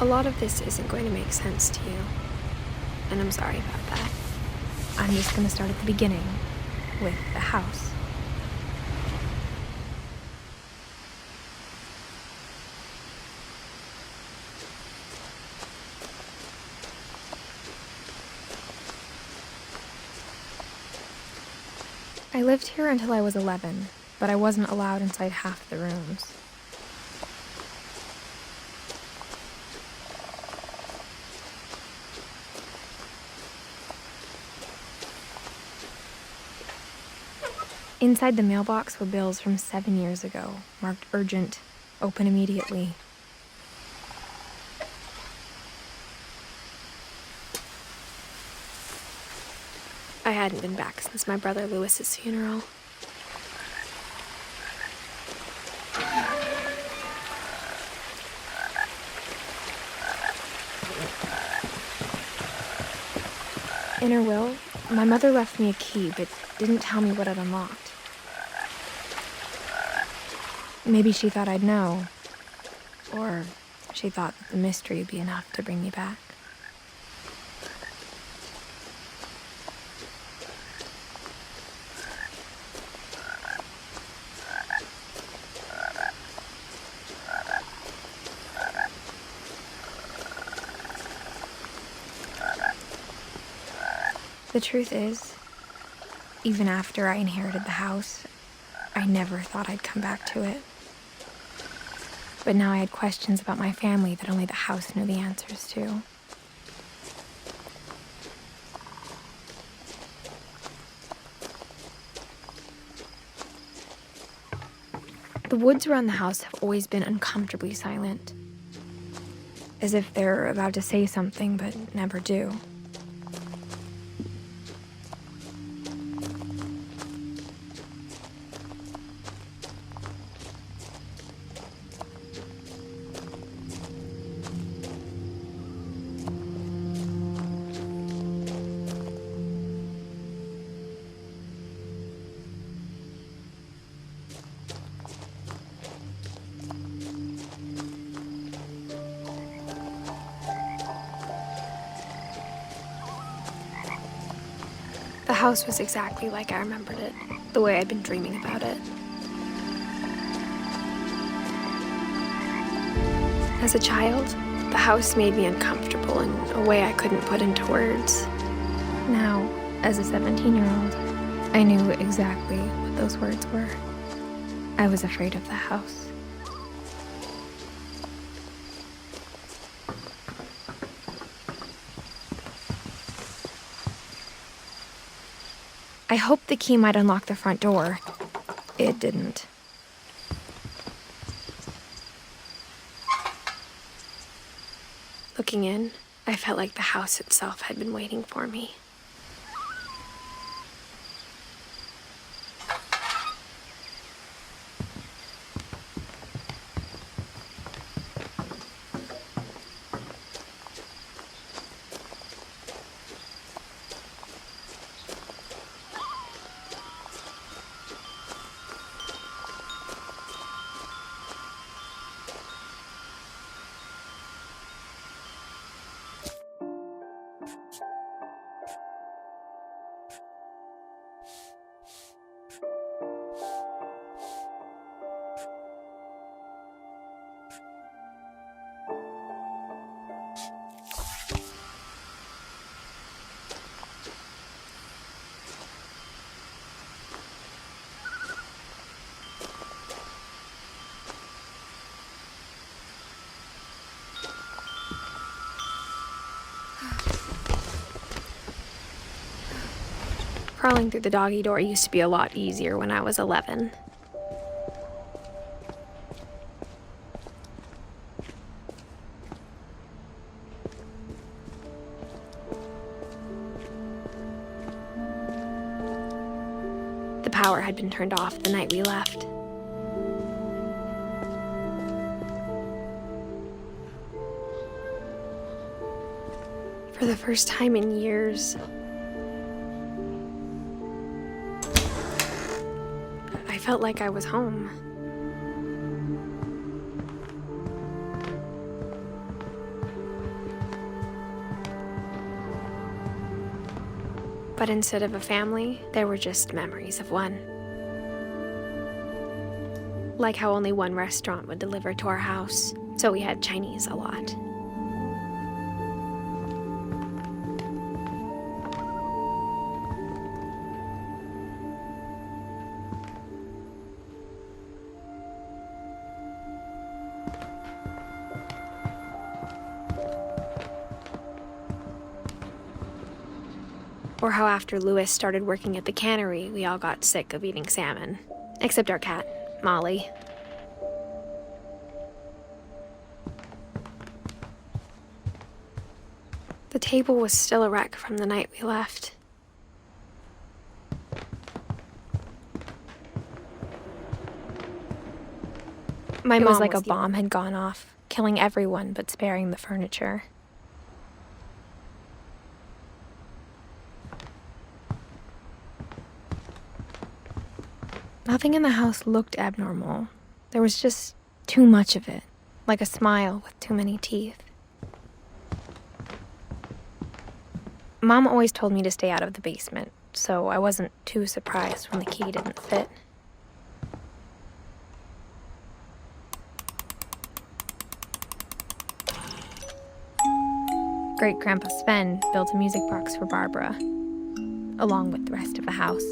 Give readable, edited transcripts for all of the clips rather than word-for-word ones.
A lot of this isn't going to make sense to you, and I'm sorry about that. I'm just going to start at the beginning, with the house. I lived here until I was 11, but I wasn't allowed inside half the rooms. Inside the mailbox were bills from 7 years ago, marked urgent, open immediately. I hadn't been back since my brother Lewis's funeral. In her will, my mother left me a key, but didn't tell me what it unlocked. Maybe she thought I'd know, or she thought that the mystery would be enough to bring me back. The truth is, even after I inherited the house, I never thought I'd come back to it. But now I had questions about my family that only the house knew the answers to. The woods around the house have always been uncomfortably silent, as if they're about to say something but never do. The house was exactly like I remembered it, the way I'd been dreaming about it. As a child, the house made me uncomfortable in a way I couldn't put into words. Now, as a 17-year-old, I knew exactly what those words were. I was afraid of the house. I hoped the key might unlock the front door. It didn't. Looking in, I felt like the house itself had been waiting for me. Crawling through the doggy door used to be a lot easier when I was 11. The power had been turned off the night we left. For the first time in years, I felt like I was home. But instead of a family, there were just memories of one. Like how only one restaurant would deliver to our house, so we had Chinese a lot. Or how after Louis started working at the cannery, we all got sick of eating salmon. Except our cat, Molly. The table was still a wreck from the night we left. It was like a bomb had gone off, killing everyone but sparing the furniture. Nothing in the house looked abnormal. There was just too much of it, like a smile with too many teeth. Mom always told me to stay out of the basement, so I wasn't too surprised when the key didn't fit. Great-Grandpa Sven built a music box for Barbara, along with the rest of the house.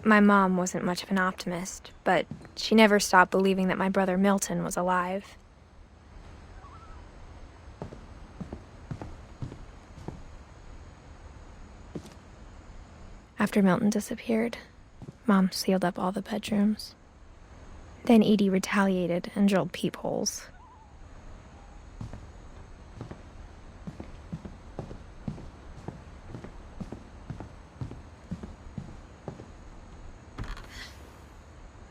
My mom wasn't much of an optimist, but she never stopped believing that my brother Milton was alive. After Milton disappeared, Mom sealed up all the bedrooms. Then Edie retaliated and drilled peepholes.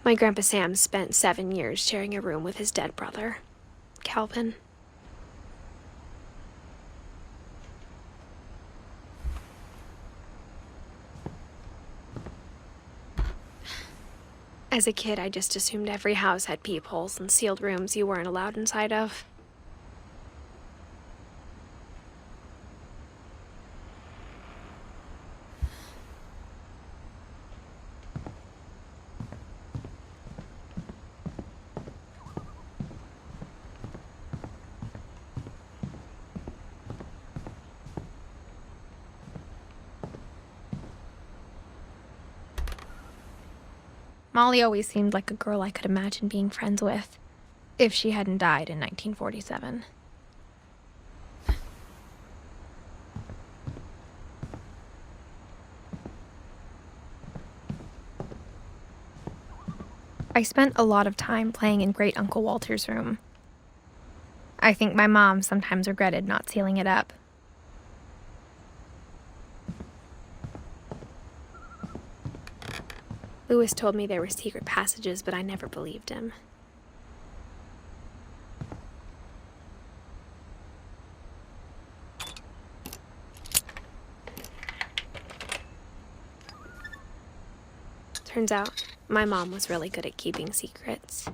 My Grandpa Sam spent 7 years sharing a room with his dead brother, Calvin. As a kid, I just assumed every house had peepholes and sealed rooms you weren't allowed inside of. Molly always seemed like a girl I could imagine being friends with, if she hadn't died in 1947. I spent a lot of time playing in Great Uncle Walter's room. I think my mom sometimes regretted not sealing it up. Louis told me there were secret passages, but I never believed him. Turns out, my mom was really good at keeping secrets.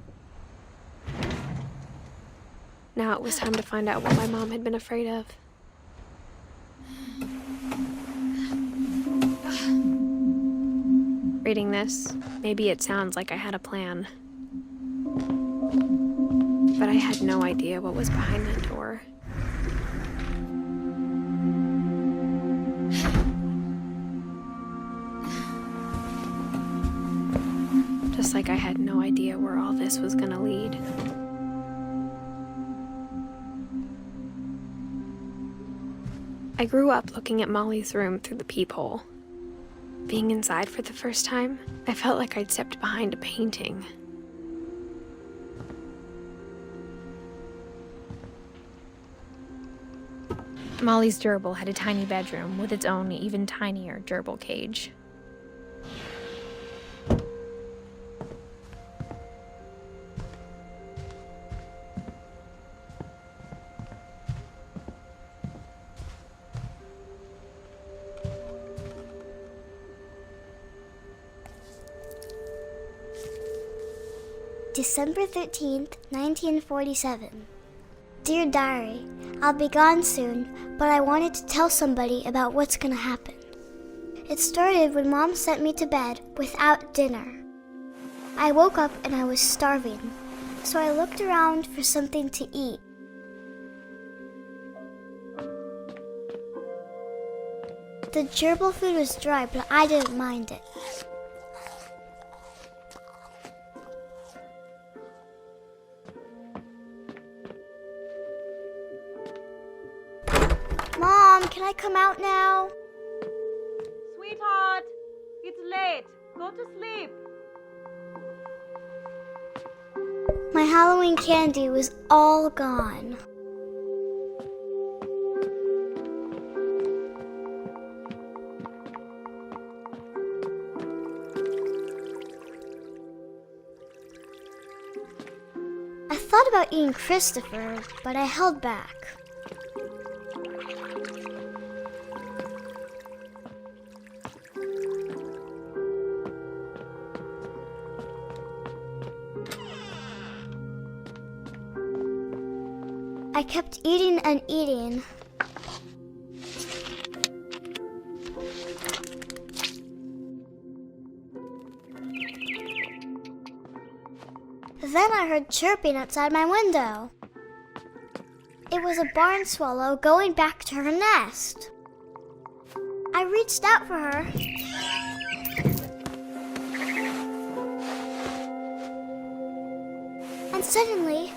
Now it was time to find out what my mom had been afraid of. Reading this, maybe it sounds like I had a plan. But I had no idea what was behind that door. Just like I had no idea where all this was gonna lead. I grew up looking at Molly's room through the peephole. Being inside for the first time, I felt like I'd stepped behind a painting. Molly's gerbil had a tiny bedroom with its own even tinier gerbil cage. December 13th, 1947. Dear Diary, I'll be gone soon, but I wanted to tell somebody about what's gonna happen. It started when Mom sent me to bed without dinner. I woke up and I was starving, so I looked around for something to eat. The gerbil food was dry, but I didn't mind it. Mom, can I come out now? Sweetheart, it's late. Go to sleep. My Halloween candy was all gone. I thought about eating Christopher, but I held back. I kept eating and eating. Then I heard chirping outside my window. It was a barn swallow going back to her nest. I reached out for her. And suddenly,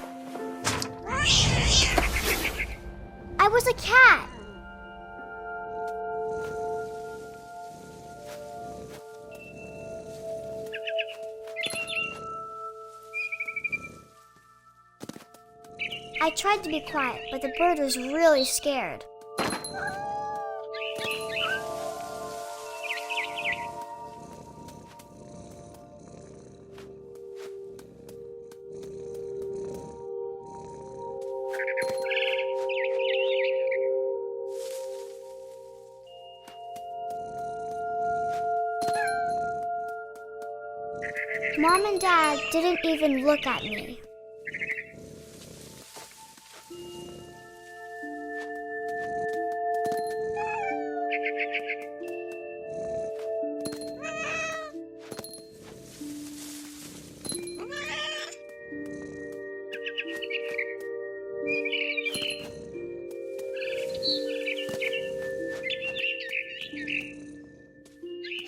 I was a cat. I tried to be quiet, but the bird was really scared. Mom and Dad didn't even look at me.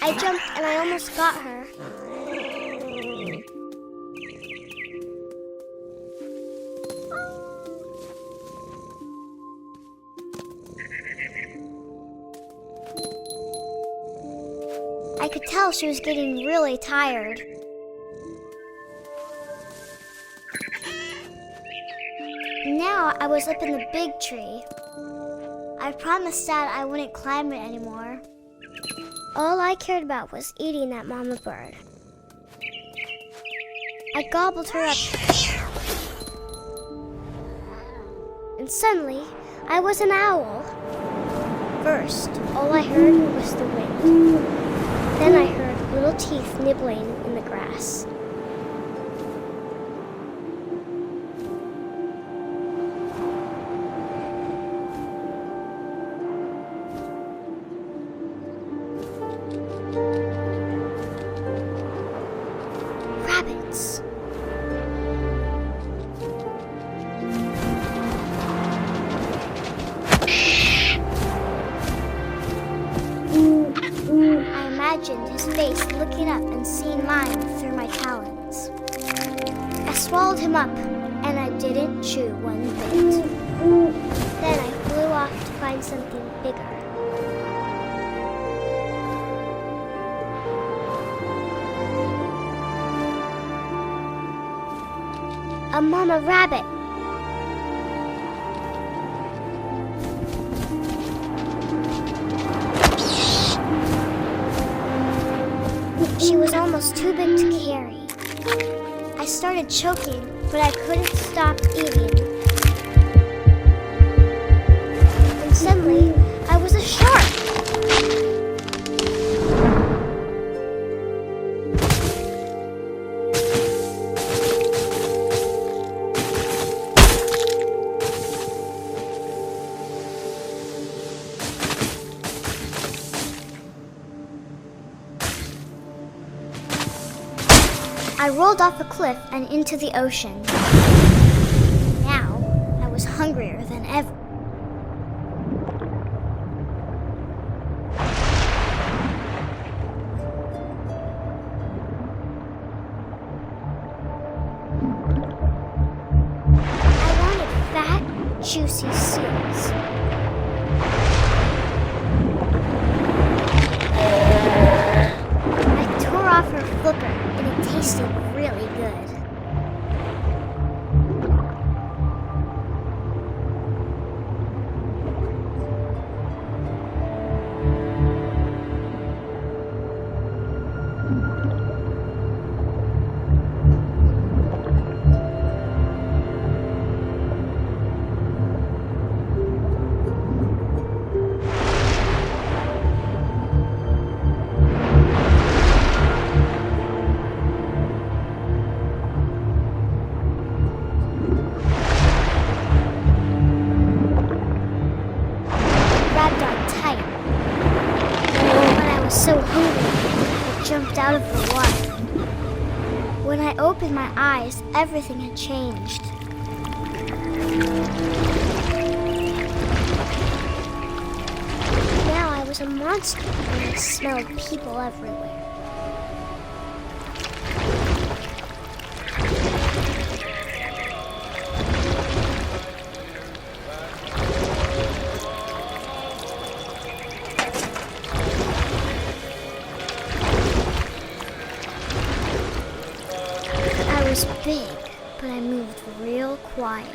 I jumped and I almost got her. I could tell she was getting really tired. Now I was up in the big tree. I promised Dad I wouldn't climb it anymore. All I cared about was eating that mama bird. I gobbled her up. And suddenly, I was an owl. First, all I heard was the wind. Then I heard little teeth nibbling in the grass. Rabbits. I imagined his face looking up and seeing mine through my talons. I swallowed him up, and I didn't chew one bit. Then I flew off to find something bigger. A mama rabbit. She was almost too big to carry. I started choking, but I couldn't stop eating. And suddenly, I was a shark. I rolled off a cliff and into the ocean. Now, I was hungrier than ever. I wanted fat, juicy seals. I tore off her flipper, and it tasted really good. So hungry, I jumped out of the water. When I opened my eyes, everything had changed. Now I was a monster, and I smelled people everywhere. I was big, but I moved real quiet.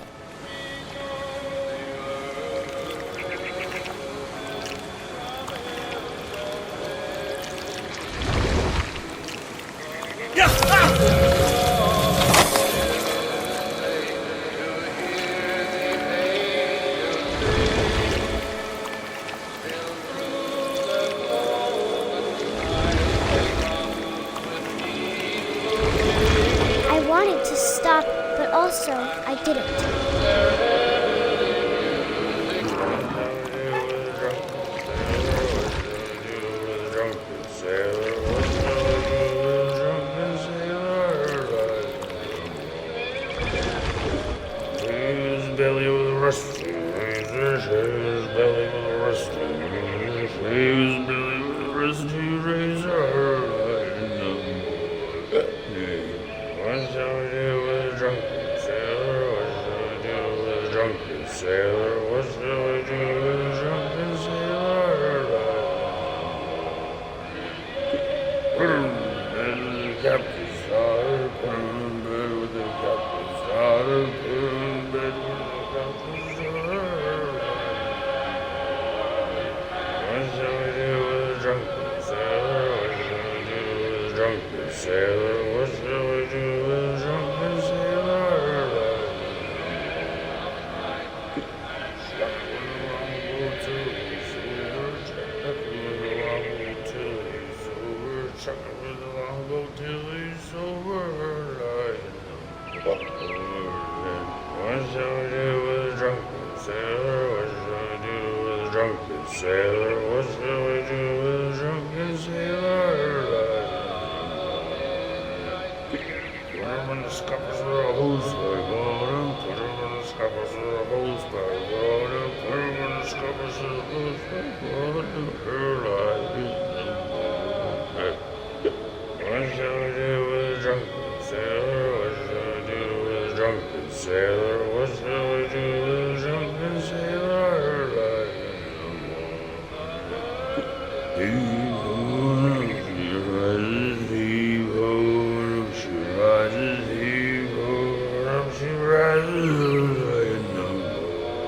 I wanted to stop, but also I didn't. Belly with a rusty razor, belly with a rusty razor, belly with a rusty razor. What shall we do with a drunken sailor? What shall we do with a drunken sailor? What shall we do with a drunken sailor? Put him in bed with the captain's daughter, put him in bed with the captain's daughter, put him in bed with sailor, what shall we do with a drunken sailor? Stuck with a longboat till he's over, stuck with a longboat till he's over, stuck with a longboat till he's over. What shall we do with a drunken sailor? What shall we do with a drunken sailor? What shall we do with a drunken sailor? Put him in the scuppers with a hose by bottom. Put him in the scuppers with a hose by bottom. Put him in the scuppers with a hose by bottom. What shall we do with a drunken sailor? What shall we do with a drunken sailor? What shall we do with a drunken sailor? He rises, he ho, she rises, he ho, she rises in the morning.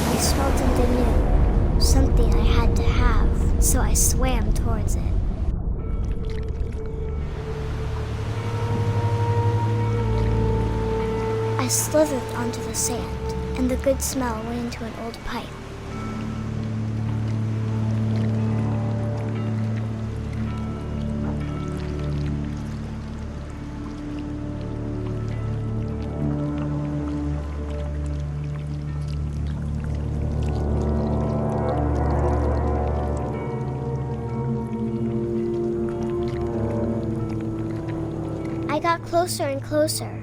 I smelled something new, something I had to have, so I swam towards it. I slithered onto the sand, and the good smell went into an old pipe. I got closer and closer.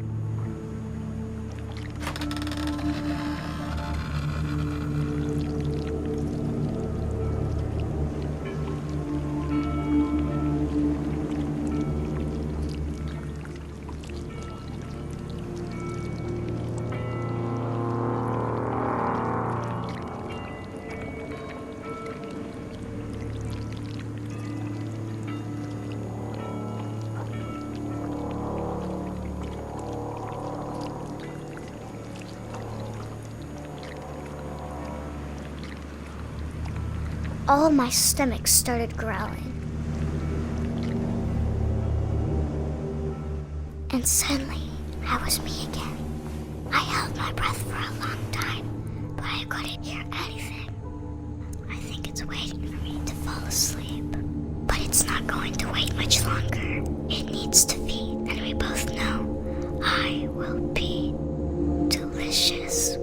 All of my stomach started growling. And suddenly, I was me again. I held my breath for a long time, but I couldn't hear anything. I think it's waiting for me to fall asleep. But it's not going to wait much longer. It needs to feed, and we both know I will be delicious.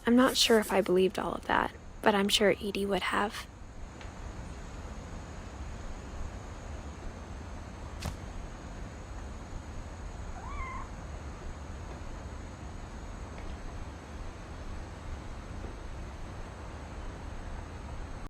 I'm not sure if I believed all of that, but I'm sure Edie would have.